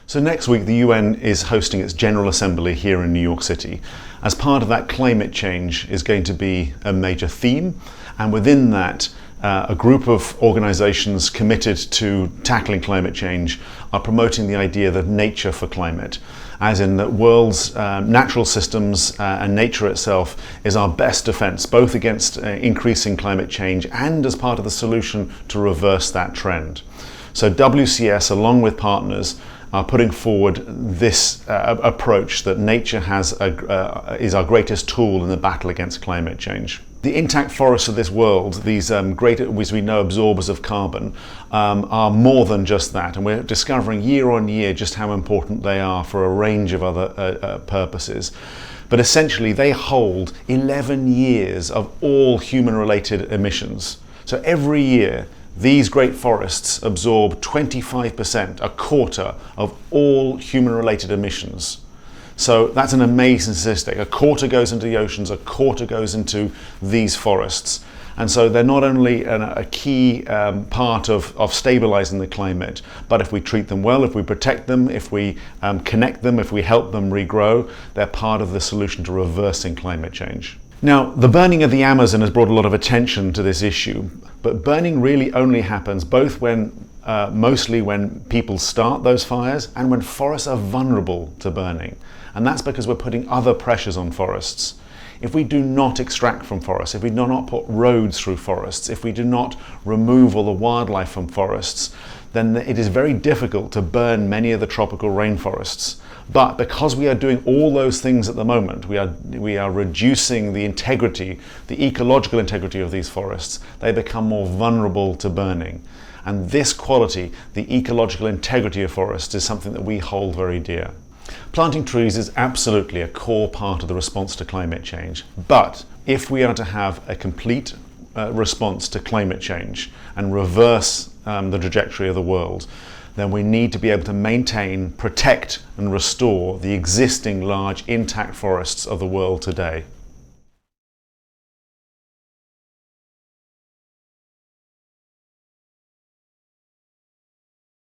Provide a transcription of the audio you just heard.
So next week the UN is hosting its General Assembly here in New York City. As part of that, climate change is going to be a major theme, and within that a group of organizations committed to tackling climate change are promoting the idea of nature for climate, as in the world's natural systems and nature itself is our best defense, both against increasing climate change and as part of the solution to reverse that trend. So WCS, along with partners, are putting forward this approach that nature is our greatest tool in the battle against climate change. The intact forests of this world, these great, as we know, absorbers of carbon, are more than just that, and we're discovering year on year just how important they are for a range of other purposes. But essentially they hold 11 years of all human-related emissions. So every year these great forests absorb 25%, a quarter of all human-related emissions. So that's an amazing statistic. A quarter goes into the oceans, a quarter goes into these forests. And so they're not only a key part of stabilizing the climate, but if we treat them well, if we protect them, if we connect them, if we help them regrow, they're part of the solution to reversing climate change. Now, the burning of the Amazon has brought a lot of attention to this issue, but burning really only happens both mostly when people start those fires and when forests are vulnerable to burning. And that's because we're putting other pressures on forests. If we do not extract from forests, if we do not put roads through forests, if we do not remove all the wildlife from forests, then it is very difficult to burn many of the tropical rainforests. But because we are doing all those things at the moment, we are reducing the integrity, the ecological integrity of these forests. They become more vulnerable to burning. And this quality, the ecological integrity of forests, is something that we hold very dear. Planting trees is absolutely a core part of the response to climate change. But if we are to have a complete response to climate change and reverse the trajectory of the world, then we need to be able to maintain, protect and restore the existing large intact forests of the world today.